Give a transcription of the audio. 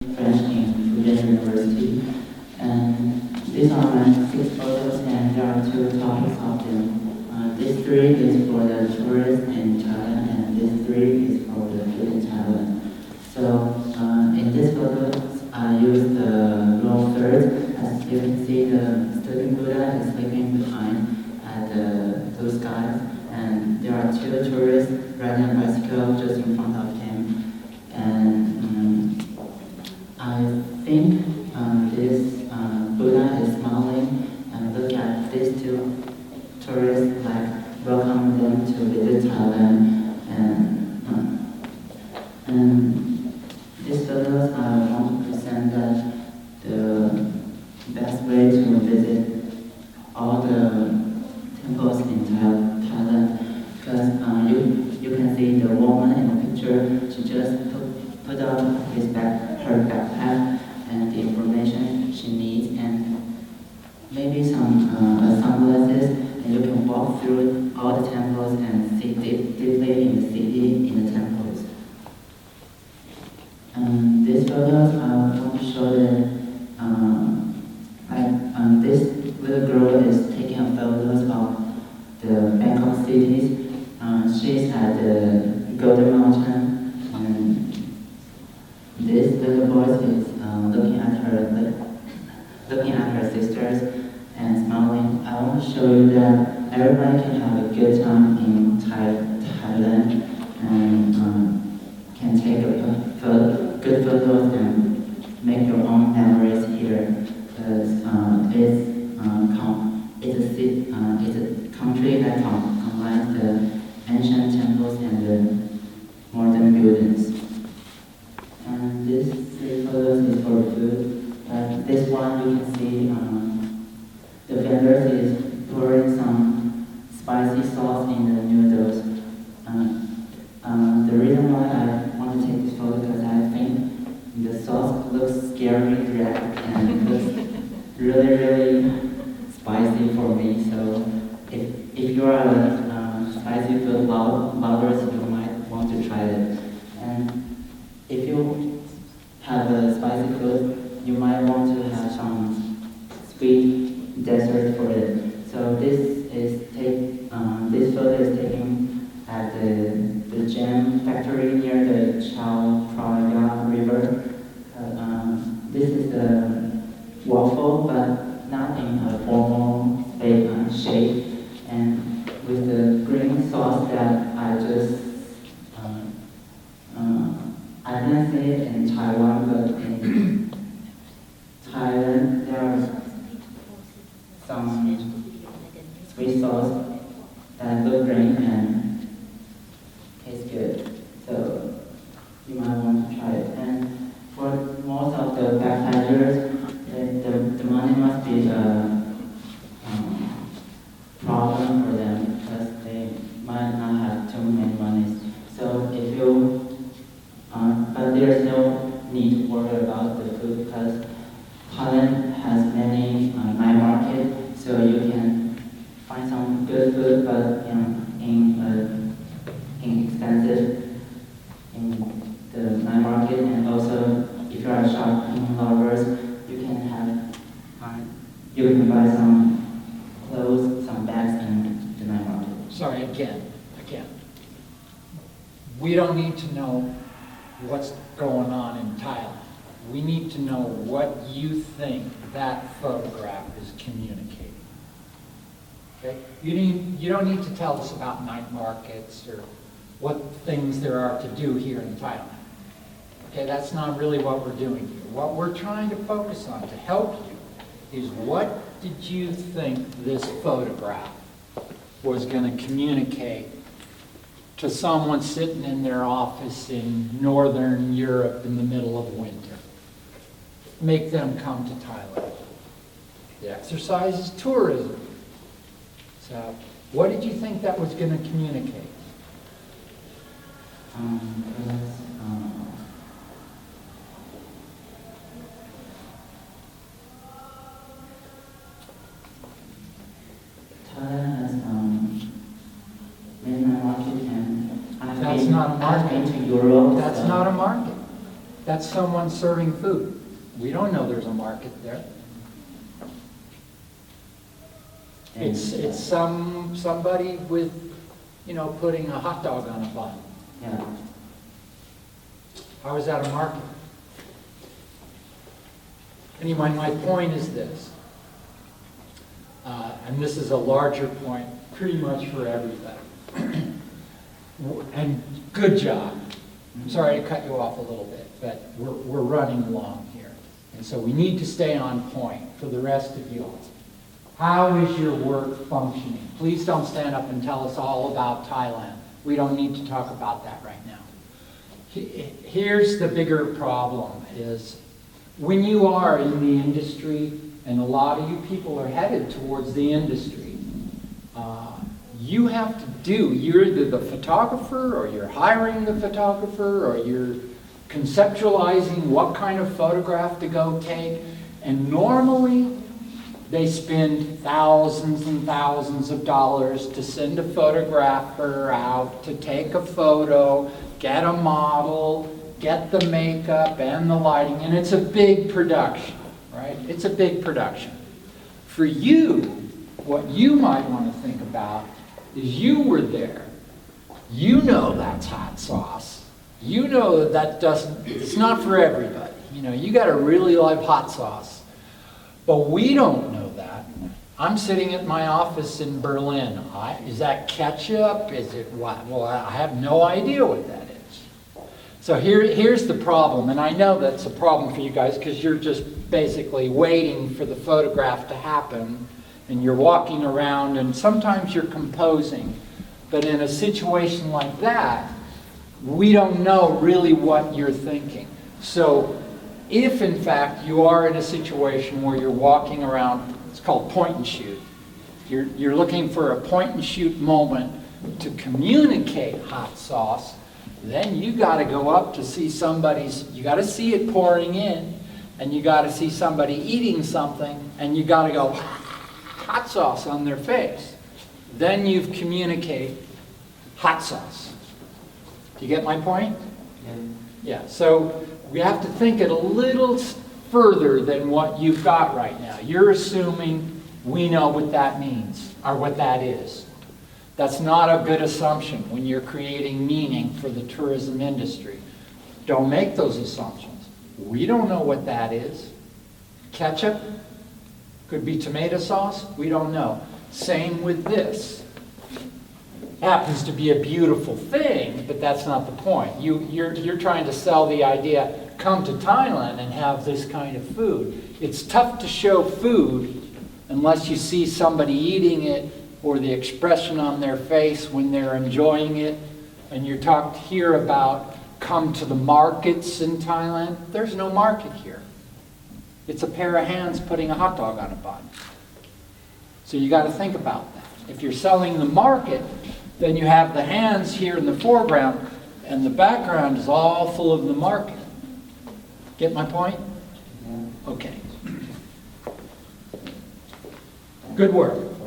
French in Fujian University. And these are my 6 photos, and there are 2 topics of them. This 3 is for the tourists in Thailand, and this 3 is for the food in Thailand. So in these photos, I use the row third. As you can see, the sleeping Buddha is sleeping behind at the blue skies, and there are 2 tourists riding a bicycle just in front of him. And I think this Buddha is smiling and look at these 2 tourists like welcome them to visit Thailand. And these photos I want to present that the best way to visit all the temples in Thailand, because you can see the woman in the picture. She just put up her backpack and the information she needs, and maybe some sunglasses, and you can walk through all the temples and see deeply in the city, in the temples. These photos I want to show that this little girl is taking a photos of the Bangkok cities. She's at the Golden Mountain, and this little boy is looking at her sisters and smiling. I want to show you that everybody can have a good time in Thailand, and can take good photos and make your own memories here. Because it's a country that combines the ancient temples and the modern buildings. And this 3 photos is for food. This one you can see the vendors is pouring some spicy sauce in the noodles. The reason why I want to take this photo because I think the sauce looks scary red and looks really spicy for me. So if you are a spicy food lovers, you might want to try it. And if you have a spicy food, you might want to have some sweet dessert for it. So this photo is taken at the jam factory near the Chao Phraya River. This is the waffle, but not in a formal shape, and with the green sauce that I didn't see it in Taiwan, but in Thailand there are some sweet sauce that look green and tastes good. So you might want to try it. And for most of the backpackers, the money must be a problem for them because they might not have too many monies. So if you, but there's no need to worry about the food because Thailand has many night markets, so you can find some good food, but inexpensive in the night market. And also, if you are shopping lovers, you can buy some clothes, some bags in the night market. Sorry, again. We don't need to know what's going on in Thailand. We need to know what you think that photograph is communicating. Okay? You don't need to tell us about night markets or what things there are to do here in Thailand. Okay, that's not really what we're doing here. What we're trying to focus on to help you is what did you think this photograph was going to communicate to someone sitting in their office in Northern Europe in the middle of winter? Make them come to Thailand. The exercise is tourism. So what did you think that was going to communicate? Thailand has many markets, and That's not a market. I've been to Europe. That's not a market. That's someone serving food. We don't know there's a market there. It's somebody with, putting a hot dog on a bun. Yeah. How is that a market? Anyway, my point is this, and this is a larger point pretty much for everybody. And good job. I'm sorry to cut you off a little bit, but we're running along here. And so we need to stay on point for the rest of you all. How is your work functioning? Please don't stand up and tell us all about Thailand. We don't need to talk about that right now. Here's the bigger problem is when you are in the industry, and a lot of you people are headed towards the industry, you have to you're either the photographer or you're hiring the photographer or you're conceptualizing what kind of photograph to go take. And normally they spend thousands and thousands of dollars to send a photographer out to take a photo, get a model, get the makeup and the lighting, and it's a big production, right? It's a big production. For you, what you might want to think about is you were there. You know that's hot sauce. You know that it's not for everybody. You got to really love hot sauce. But we don't know that. I'm sitting at my office in Berlin. Is that ketchup? Is it what? Well, I have no idea what that is. So here's the problem, and I know that's a problem for you guys because you're just basically waiting for the photograph to happen, and you're walking around, and sometimes you're composing. But in a situation like that, we don't know really what you're thinking. So if, in fact, you are in a situation where you're walking around, it's called point and shoot. You're looking for a point and shoot moment to communicate hot sauce, then you got to go up to see you got to see it pouring in, and you got to see somebody eating something, and you got to go hot sauce on their face. Then you've communicated hot sauce. Do you get my point? Yeah. Yeah, so we have to think it a little further than what you've got right now. You're assuming we know what that means, or what that is. That's not a good assumption when you're creating meaning for the tourism industry. Don't make those assumptions. We don't know what that is. Ketchup? Could be tomato sauce? We don't know. Same with this. Happens to be a beautiful thing, but that's not the point. You're trying to sell the idea, come to Thailand and have this kind of food. It's tough to show food unless you see somebody eating it or the expression on their face when they're enjoying it. And you're talked here about come to the markets in Thailand. There's no market here. It's a pair of hands putting a hot dog on a bun. So you got to think about that. If you're selling the market, then you have the hands here in the foreground, and the background is all full of the market. Get my point? Yeah. Okay. Good work.